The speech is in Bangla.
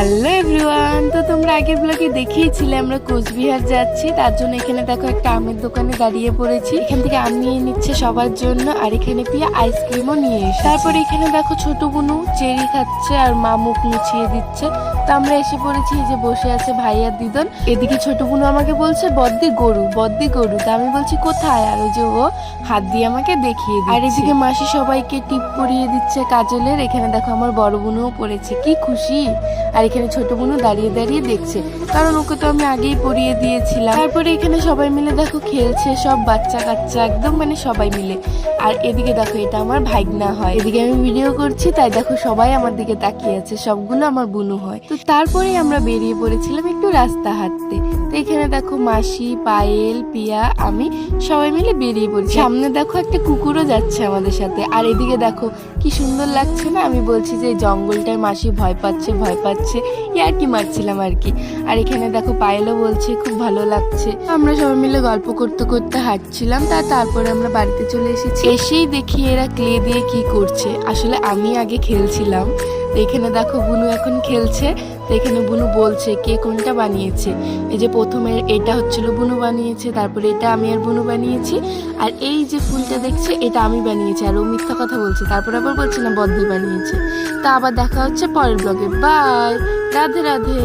হ্যালো এভরিওয়ান, তো তোমরা আগের ব্লগে দেখিয়েছিলে আমরা কোচবিহার যাচ্ছি। তার জন্য এখানে দেখো একটা আমের দোকানে দাঁড়িয়ে পড়েছি। এখান থেকে আম নিয়ে নিচ্ছে সবার জন্য, আর এখানে পিয়া আইসক্রিমও নিয়ে এসে। তারপরে এখানে দেখো ছোট বুনু চেরি খাচ্ছে আর মা মুখ মুছিয়ে দিচ্ছে। তো আমরা এসে পড়েছি, এই যে বসে আছে ভাই আর দিদন। এদিকে ছোট বুনু আমাকে বলছে বদ্দি গরু বদ্দি গরু, তা আমি বলছি কোথায়, আর ওই যে ও হাত দিয়ে আমাকে দেখিয়ে দিচ্ছে। আর এদিকে মাসি সবাইকে টিপ পরিয়ে দিচ্ছে কাজলের। এখানে দেখো আমার বড় বুনুও পড়েছে, কি খুশি। আর এখানে ছোট বুনু দাঁড়িয়ে দাঁড়িয়ে দেখছে, কারণ ওকে তো আমি আগেই পরিয়ে দিয়েছিলাম। তারপরে এখানে সবাই মিলে দেখো খেলছে, সব বাচ্চা কাচ্চা একদম মানে সবাই মিলে। আর এদিকে দেখো এটা আমার ভাগনা হয়, এদিকে আমি ভিডিও করছি তাই দেখো সবাই আমার দিকে তাকিয়ে আছে, সবগুলো আমার বুনু হয়। তো তারপরে আমরা বেরিয়ে পড়েছিলাম একটু রাস্তা হাঁটতে। তো এখানে দেখো মাসি, পায়েল, পিয়া, আমি সবাই মিলে বেরিয়ে পড়েছি। সামনে দেখো একটা কুকুরও যাচ্ছে আমাদের সাথে। আর এদিকে দেখো কি সুন্দর লাগছে না। আমি বলছি যে এই জঙ্গলটায় মাসি ভয় পাচ্ছে ভয় পাচ্ছে, আর কি মারছিলাম আর কি। আর এখানে দেখো পায়েলও বলছে খুব ভালো লাগছে। আমরা সবাই মিলে গল্প করতে করতে হাঁটছিলাম। তারপরে আমরা বাড়িতে চলে এসেছি। এসেই দেখি এরা ক্লে দিয়ে কি করছে। আসলে আমি আগে খেলছিলাম। তো এখানে দেখো বুনু এখন খেলছে। তো এখানে বুনু বলছে কে কোনটা বানিয়েছে। এই যে প্রথমে এটা হচ্ছিল বুনু বানিয়েছে, তারপরে এটা আমি আর বুনু বানিয়েছি, আর এই যে ফুলটা দেখছে এটা আমি বানিয়েছি। আর ও মিথ্যা কথা বলছে, তারপরে আবার বলছে না বদ্দি বানিয়েছে। তা আবার দেখা হচ্ছে পরের ব্লগে। বাই, রাধে রাধে।